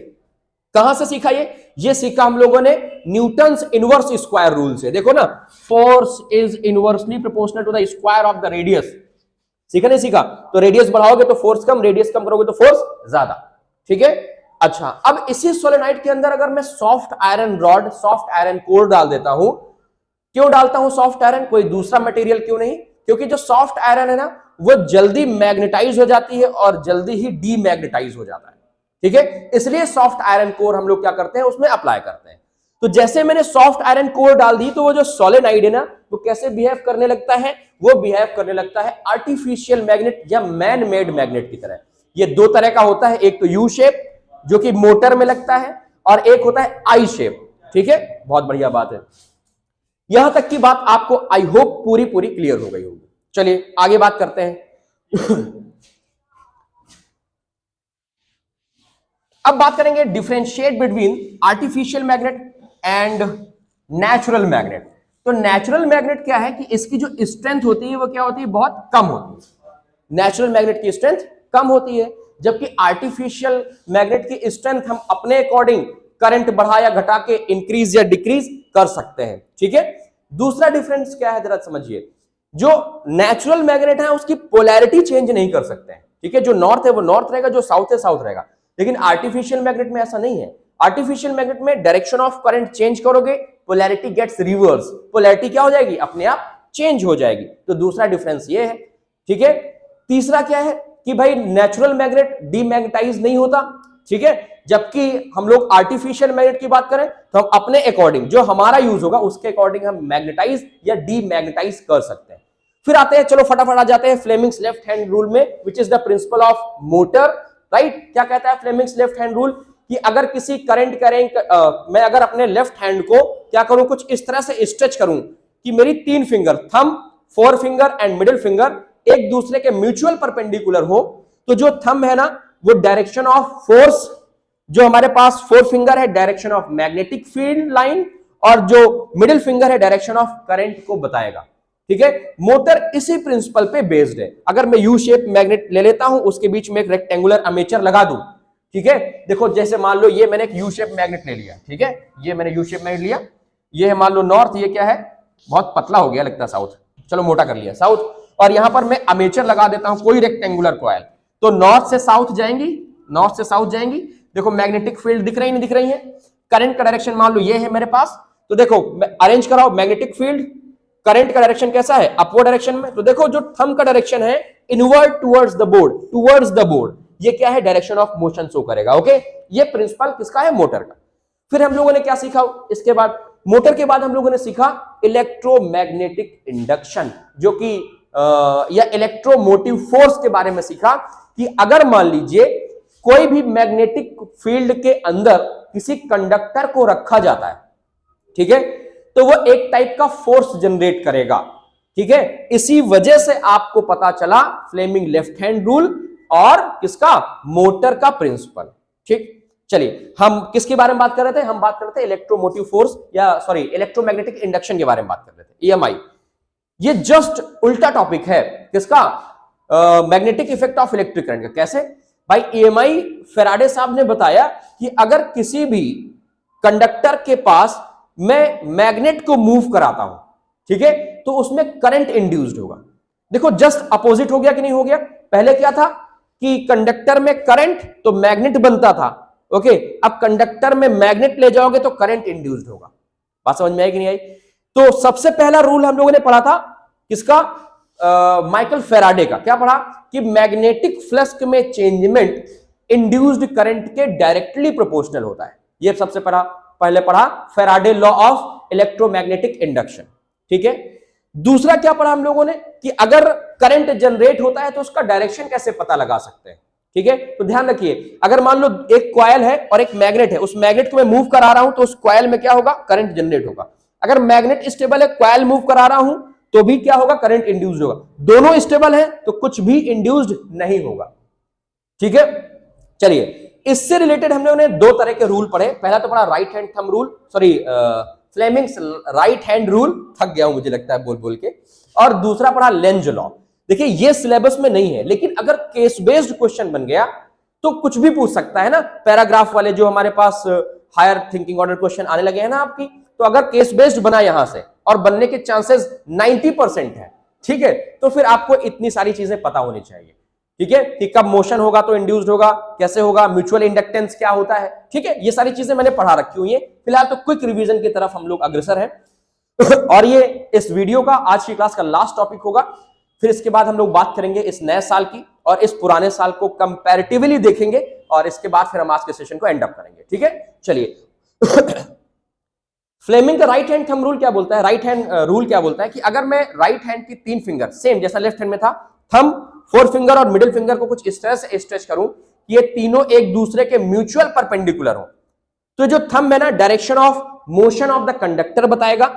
कहां से सीखा ये सीखा हम लोगों ने न्यूटन्स इनवर्स स्क्वायर रूल से। देखो ना, force is inversely proportional to the square of the radius. सीखा नहीं सीखा, तो रेडियस बढ़ाओगे तो फोर्स कम, रेडियस कम करोगे तो फोर्स ज्यादा, ठीक है। अच्छा, अब इसी सोलेनोइड के अंदर अगर मैं soft iron rod, soft iron core डाल देता हूं, क्यों डालता हूं सॉफ्ट आयरन, कोई दूसरा मटेरियल क्यों नहीं, क्योंकि जो सॉफ्ट आयरन है ना वो जल्दी मैग्नेटाइज हो जाती है और जल्दी ही डीमैग्नेटाइज हो जाता है, ठीक है, इसलिए सॉफ्ट आयरन कोर हम लोग क्या करते हैं, उसमें अप्लाई करते हैं। तो जैसे मैंने सॉफ्ट आयरन कोर डाल दी तो वो जो सोलेनाइड है ना वो कैसे बिहेव करने लगता है, वो बिहेव करने लगता है आर्टिफिशियल मैग्नेट या मैन मेड मैग्नेट की तरह। ये दो तरह का होता है, एक तो यू शेप जो कि मोटर में लगता है और एक होता है आई शेप। ठीक है, बहुत बढ़िया बात है। यहां तक की बात आपको आई होप पूरी पूरी क्लियर हो गई होगी। चलिए आगे बात करते हैं। अब बात करेंगे differentiate between artificial magnet and natural magnet. तो नेचुरल मैग्नेट क्या है कि इसकी जो स्ट्रेंथ होती है वो क्या होती है, बहुत कम होती है। नेचुरल मैग्नेट की स्ट्रेंथ कम होती है, जबकि आर्टिफिशियल मैग्नेट की स्ट्रेंथ हम अपने अकॉर्डिंग करंट बढ़ा या घटा के इंक्रीज या डिक्रीज कर सकते हैं। ठीक है, दूसरा डिफरेंस क्या है जरा समझिए। जो नेचुरल मैग्नेट है उसकी पोलैरिटी चेंज नहीं कर सकते हैं। ठीक है, जो नॉर्थ है वो नॉर्थ रहेगा, जो साउथ है साउथ रहेगा। लेकिन आर्टिफिशियल मैग्नेट में ऐसा नहीं है। आर्टिफिशियल मैग्नेट में डायरेक्शन ऑफ करंट चेंज करोगे, पोलैरिटी गेट्स रिवर्स, पोलैरिटी क्या हो जाएगी, अपने आप चेंज हो जाएगी। तो दूसरा डिफरेंस ये है। ठीक है, तीसरा क्या है कि भाई नेचुरल मैग्नेट डीमैग्नेटाइज नहीं होता। ठीक है, जबकि हम लोग आर्टिफिशियल मैग्नेट की बात करें तो हम अपने अकॉर्डिंग जो हमारा यूज होगा उसके अकॉर्डिंग हम मैग्नेटाइज या डीमैग्नेटाइज कर सकते हैं। फिर आते हैं, चलो फटाफट आ जाते हैं फ्लेमिंग्स लेफ्ट हैंड रूल में, which is the principle of motor. Right, क्या कहता है फ्लेमिंग्स लेफ्ट हैंड रूल कि अगर किसी करंट मैं अगर अपने लेफ्ट हैंड को क्या करूं, कुछ इस तरह से स्ट्रेच करूं कि मेरी तीन finger, thumb, four finger and middle finger एक दूसरे के म्यूचुअल परपेंडिकुलर हो, तो जो थंब है ना वो डायरेक्शन ऑफ फोर्स, जो हमारे पास फोर फिंगर है direction of magnetic field line, और जो मिडिल फिंगर है डायरेक्शन ऑफ करंट को बताएगा। ठीक है, मोटर इसी प्रिंसिपल पे बेस्ड है। अगर मैं यू शेप मैग्नेट ले लेता हूं, उसके बीच में एक रेक्टेंगुलर आर्मेचर लगा दूं, ठीक है, देखो जैसे मान लो ये मैंने एक यू शेप मैग्नेट ले लिया। ठीक है, ये मैंने यू शेप मैग्नेट लिया, ये है मान लो नॉर्थ, ये क्या है, बहुत पतला हो गया लगता है साउथ, चलो मोटा कर लिया साउथ, और यहां पर मैं आर्मेचर लगा देता हूं कोई रेक्टेंगुलर कॉइल, तो नॉर्थ से साउथ जाएंगी, नॉर्थ से साउथ जाएंगी। देखो मैग्नेटिक फील्ड दिख रही नहीं दिख रही है, करंट का डायरेक्शन मान लो ये है मेरे पास, तो देखो अरेंज कराओ मैग्नेटिक फील्ड, करंट का डायरेक्शन कैसा है, अपवर्ड डायरेक्शन में। तो देखो जो थंब का डायरेक्शन है inward towards the board, towards the board, ये क्या है, डायरेक्शन ऑफ मोशन शो करेगा। ओके, ये प्रिंसिपल किसका है, मोटर का। फिर हम लोगों ने क्या सीखा इसके बाद, मोटर के बाद हम लोगों ने सीखा इलेक्ट्रोमैग्नेटिक इंडक्शन, जो कि या इलेक्ट्रोमोटिव फोर्स के बारे में सीखा कि अगर मान लीजिए कोई भी मैग्नेटिक फील्ड के अंदर किसी कंडक्टर को रखा जाता है, ठीक है, तो वो एक टाइप का फोर्स जनरेट करेगा। ठीक है, इसी वजह से आपको पता चला फ्लेमिंग लेफ्ट हैंड रूल और किसका, मोटर का प्रिंसिपल। ठीक, चलिए हम किसके बारे में बात कर रहे थे, हम बात कर रहे थे इलेक्ट्रोमोटिव फोर्स या सॉरी इलेक्ट्रोमैग्नेटिक इंडक्शन के बारे में बात कर रहे थे, ईएमआई। ये जस्ट उल्टा टॉपिक है किसका, magnetic effect of electric current का। कैसे भाई, ईएमआई फैराडे साहब ने बताया कि अगर किसी भी कंडक्टर के पास मैं मैग्नेट को मूव कराता हूं, ठीक है, तो उसमें करंट इंड्यूस्ड होगा। देखो जस्ट अपोजिट हो गया कि नहीं हो गया, पहले क्या था कि कंडक्टर में करंट तो मैग्नेट बनता था, ओके, अब कंडक्टर में मैग्नेट ले जाओगे तो करंट इंड्यूस्ड होगा। बात समझ में आई कि नहीं आई। तो सबसे पहला रूल हम लोगों ने पढ़ा था किसका, माइकल फैराडे का। क्या पढ़ा कि मैग्नेटिक फ्लक्स में चेंजमेंट इंड्यूस्ड करंट के डायरेक्टली प्रोपोर्शनल होता है। ये सबसे पहले पढ़ा Faraday law of electromagnetic induction. ठीक है, दूसरा क्या पढ़ा हम लोगों ने कि अगर करंट जनरेट होता है तो उसका डायरेक्शन कैसे पता लगा सकते हैं। ठीक है, तो ध्यान रखिए, अगर मान लो एक कॉइल है और एक मैग्नेट है, उस मैग्नेट को मैं मूव करा रहा हूं तो उस कॉइल में क्या होगा, करंट जनरेट होगा। अगर मैग्नेट स्टेबल है, कॉइल मूव करा रहा हूं तो भी क्या होगा, करंट इंड्यूस्ड होगा। दोनों स्टेबल है तो कुछ भी इंड्यूस्ड नहीं होगा। ठीक है, चलिए इससे रिलेटेड हम लोगों ने दो तरह के रूल पढ़े। पहला तो पढ़ा right hand thumb rule, sorry Fleming's right hand rule, थक गया हूं मुझे लगता है बोल बोल के, और दूसरा पढ़ा लेंज लॉ। देखिए ये सिलेबस में नहीं है, लेकिन अगर केस बेस्ड क्वेश्चन बन गया तो कुछ भी पूछ सकता है ना। पैराग्राफ वाले जो हमारे पास हायर थिंकिंग ऑर्डर क्वेश्चन आने लगे हैं ना आपकी, तो अगर केस बेस्ड बना यहां से और बनने के चांसेस 90% है, ठीक है, तो फिर आपको इतनी सारी चीजें पता होनी चाहिए। ठीक है, कि कब मोशन होगा तो इंड्यूस्ड होगा, कैसे होगा, म्यूचुअल इंडक्टेंस क्या होता है। ठीक है, ये सारी चीजें मैंने पढ़ा रखी हुई है। फिलहाल तो क्विक रिवीजन की तरफ हम लोग अग्रसर हैं और ये इस वीडियो का आज की क्लास का लास्ट टॉपिक होगा। फिर इसके बाद हम लोग बात करेंगे इस नए साल की और इस पुराने साल को कंपैरेटिवली देखेंगे और इसके बाद फिर हम आज के सेशन को एंड अप करेंगे। ठीक है, चलिए फ्लेमिंग का राइट हैंड थंब रूल क्या बोलता है, राइट हैंड रूल क्या बोलता है कि अगर मैं राइट हैंड की 3 फिंगर सेम जैसा लेफ्ट हैंड में था, थंब, फोर फिंगर और मिडिल फिंगर को कुछ इस तरह से स्ट्रेच करूं कि ये तीनों एक दूसरे के म्यूचुअल परपेंडिकुलर हो, तो जो थंब है ना direction of motion of the conductor बताएगा,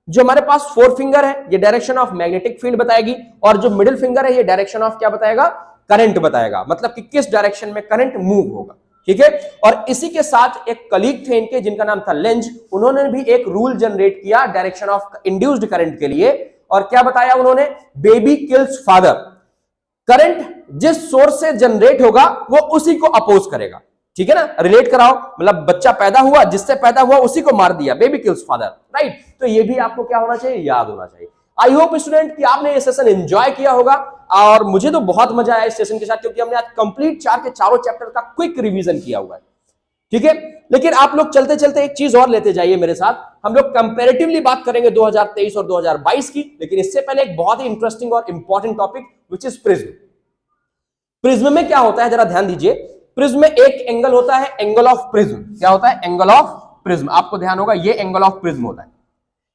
जो हमारे पास फोर फिंगर है ये डायरेक्शन ऑफ मैग्नेटिक फील्ड बताएगी, और जो मिडिल फिंगर है ये डायरेक्शन ऑफ क्या बताएगा, करंट बताएगा, मतलब कि किस डायरेक्शन में करंट मूव होगा। ठीक है, और इसी के साथ एक कलीग थे इनके जिनका नाम था लेंज, उन्होंने भी एक रूल जनरेट किया डायरेक्शन ऑफ इंड्यूस्ड करंट के लिए, और क्या बताया उन्होंने, बेबी किल्स फादर, करंट जिस सोर्स से जनरेट होगा वो उसी को अपोज करेगा। ठीक है ना, रिलेट कराओ, मतलब बच्चा पैदा हुआ, जिससे पैदा हुआ उसी को मार दिया, बेबी किल्स फादर, राइट। तो ये भी आपको क्या होना चाहिए, याद होना चाहिए। आई होप स्टूडेंट कि आपने ये सेशन एंजॉय किया होगा, और मुझे तो बहुत मजा आया इस सेशन के साथ, क्योंकि हमने आज कंप्लीट 4 के चारों चैप्टर का क्विक रिवीजन किया हुआ है। ठीक है, लेकिन आप लोग चलते चलते एक चीज और लेते जाइए मेरे साथ, हम लोग कंपैरेटिवली बात करेंगे 2023 और 2022 की, लेकिन इससे पहले एक बहुत ही इंटरेस्टिंग और important topic which is prism. Prism में क्या होता है जरा ध्यान दीजिए, प्रिज्म में एक एंगल होता है, एंगल ऑफ प्रिज्म। क्या होता है, एंगल ऑफ प्रिज्म, आपको ध्यान होगा ये एंगल ऑफ प्रिज्म होता है।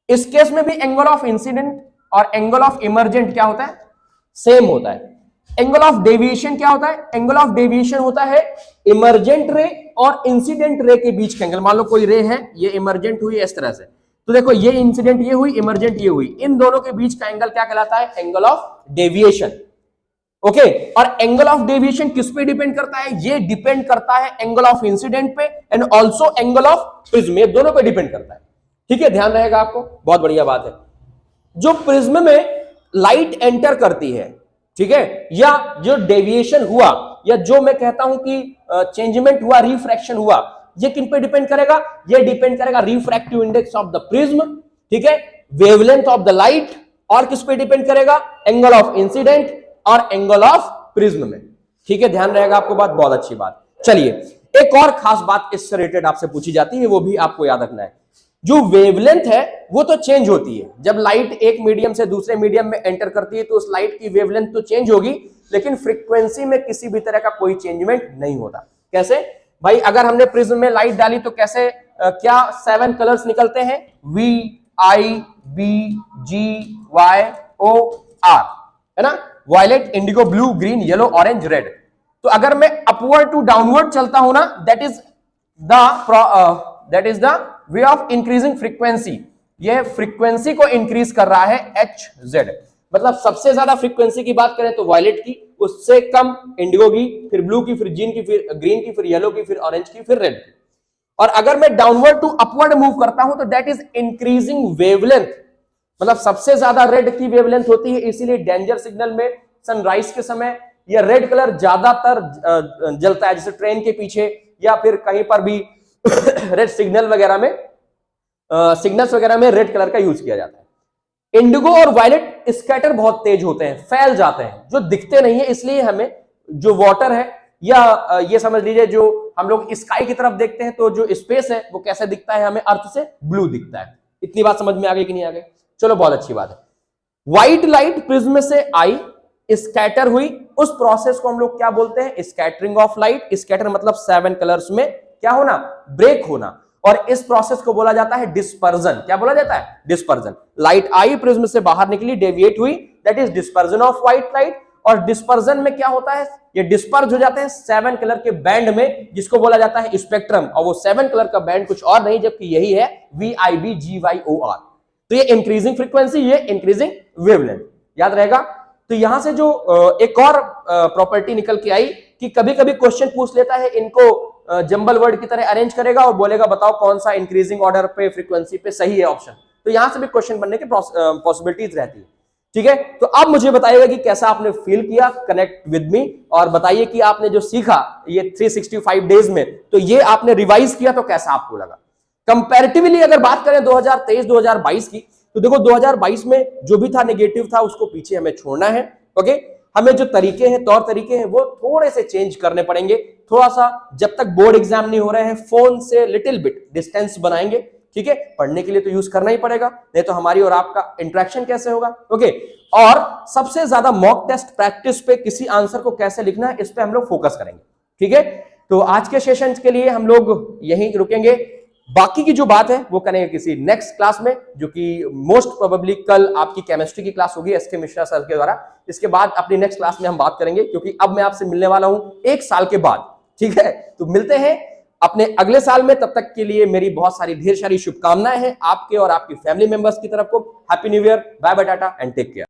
इस केस में भी एंगल ऑफ इंसिडेंट और एंगल ऑफ इमर्जेंट क्या होता है, सेम होता है। एंगल ऑफ डेविएशन क्या होता है, एंगल ऑफ डेविएशन होता है इमर्जेंट रे और इंसिडेंट रे के बीच का एंगल। मान लो कोई रे है, ये इमर्जेंट हुई इस तरह से, तो देखो ये इंसिडेंट ये हुई, इमर्जेंट ये हुई, इन दोनों के बीच का एंगल क्या कहलाता है, एंगल ऑफ डेविएशन। ओके, और एंगल ऑफ डेविएशन किस पे डिपेंड करता है, ये डिपेंड करता है एंगल ऑफ इंसिडेंट पे and also angle of prism, ये दोनों पे डिपेंड करता है। ठीक है, ध्यान रहेगा आपको, बहुत बढ़िया बात है। जो प्रिज्म में लाइट एंटर करती है, ठीक है, या जो डेविएशन हुआ, या जो मैं कहता हूं कि चेंजमेंट हुआ, रिफ्रैक्शन हुआ, ये किन पे डिपेंड करेगा, ये डिपेंड करेगा refractive index of the prism, ठीक है, वेवलेंथ ऑफ द लाइट, और किस पे डिपेंड करेगा, एंगल ऑफ इंसिडेंट और एंगल ऑफ प्रिज्म में। ठीक है, ध्यान रहेगा आपको, बात बहुत अच्छी बात। चलिए एक और खास बात इससे रिलेटेड आपसे पूछी जाती है, वो भी आपको याद रखना है। जो वेवलेंथ है वो तो चेंज होती है, जब लाइट एक मीडियम से दूसरे मीडियम में एंटर करती है तो उस लाइट की वेवलेंथ तो चेंज होगी, लेकिन फ्रीक्वेंसी में किसी भी तरह का कोई चेंजमेंट नहीं होता। कैसे भाई, अगर हमने प्रिज्म में लाइट डाली तो कैसे क्या 7 कलर्स निकलते हैं, VIBGYOR, है ना, violet, indigo, blue, green, yellow, orange, red. तो अगर मैं अपवर्ड टू डाउनवर्ड चलता हूं ना, that is the way of increasing frequency, ये फ्रीक्वेंसी को इंक्रीज कर रहा है HZ, मतलब सबसे ज्यादा फ्रीक्वेंसी की बात करें तो वायलेट की, उससे कम इंडिगो की, फिर ब्लू की, फिर ग्रीन की, फिर ग्रीन की, फिर येलो की, फिर ऑरेंज की, फिर रेड की। और अगर मैं डाउनवर्ड टू अपवर्ड मूव करता हूं तो दैट इज इंक्रीजिंग वेवलेंथ, मतलब सबसे ज्यादा रेड की वेवलेंथ होती है, इसीलिए डेंजर सिग्नल में सनराइज के समय ये रेड कलर ज्यादातर जलता है, जैसे ट्रेन के पीछे या फिर कहीं पर भी रेड सिग्नल वगैरह में, सिग्नल्स वगैरह में रेड कलर का यूज किया जाता है। इंडिगो और वायलेट स्कैटर बहुत तेज होते हैं, फैल जाते हैं, जो दिखते नहीं है, इसलिए हमें जो वाटर है, या ये समझ लीजिए जो हम लोग स्काई की तरफ देखते हैं तो जो स्पेस है वो कैसे दिखता है, हमें अर्थ से ब्लू दिखता है। इतनी बात समझ में आ गई कि नहीं आ गई, चलो बहुत अच्छी बात है। व्हाइट लाइट प्रिज्म से आई, स्कैटर हुई, उस प्रोसेस को हम लोग क्या बोलते हैं, स्कैटरिंग ऑफ लाइट। स्कैटर मतलब 7 कलर्स में क्या होना, ब्रेक होना, और इस प्रोसेस को बोला जाता है डिस्पर्जन। क्या बोला जाता है, डिस्पर्जन। लाइट आई, प्रिज्म से बाहर निकली, डेविएट हुई, that is dispersion of white light. और डिस्पर्जन में क्या होता है, ये डिस्पर्ज हो जाते हैं 7 कलर के बैंड में, जिसको बोला जाता है स्पेक्ट्रम, और वो 7 कलर का बैंड कुछ और नहीं जबकि यही है VIBGYOR। तो ये इंक्रीजिंग फ्रीक्वेंसी, ये इंक्रीजिंग वेवलेंथ, याद रहेगा। तो यहां से जो एक और प्रॉपर्टी निकल के आई कि कभी कभी क्वेश्चन पूछ लेता है, इनको जंबल वर्ड की तरह अरेंज करेगा और बोलेगा बताओ कौन सा इंक्रीजिंग ऑर्डर पे फ्रीक्वेंसी पे सही है ऑप्शन, तो यहां से भी क्वेश्चन बनने की पॉसिबिलिटीज रहती है। ठीक है, तो अब मुझे बताइएगा कि कैसा आपने फील किया, कनेक्ट विद मी, और बताइए कि आपने जो सीखा ये 365 डेज में, तो ये आपने रिवाइज किया तो कैसा आपको लगा। कंपैरेटिवली अगर बात करें 2023-2022 की, तो देखो 2022 में जो भी था नेगेटिव था उसको पीछे हमें छोड़ना है। ओके, हमें जो तरीके हैं, तौर तरीके हैं, वो थोड़े से चेंज करने पड़ेंगे। थोड़ा सा जब तक बोर्ड एग्जाम नहीं हो रहे हैं, फोन से लिटिल बिट डिस्टेंस बनाएंगे। ठीक है, पढ़ने के लिए तो यूज करना ही पड़ेगा, नहीं तो हमारी और आपका इंटरेक्शन कैसे होगा। ओके, और सबसे ज्यादा मॉक टेस्ट प्रैक्टिस पे किसी आंसर को कैसे लिखना है, इस पे हम लोग फोकस करेंगे। ठीक है, तो आज के सेशन के लिए हम लोग यहीं रुकेंगे। बाकी की जो बात है वो करेंगे किसी नेक्स्ट क्लास में, जो कि मोस्ट प्रोबेबली कल आपकी केमिस्ट्री की क्लास होगी एसके मिश्रा सर के द्वारा। इसके बाद अपनी नेक्स्ट क्लास में हम बात करेंगे, क्योंकि अब मैं आपसे मिलने वाला हूं 1 साल के बाद। ठीक है, तो मिलते हैं अपने अगले साल में। तब तक के लिए मेरी बहुत सारी ढेर सारी शुभकामनाएं हैं आपके और आपकी फैमिली मेंबर्स की तरफ को। Happy new year, bye bye, tata and take care.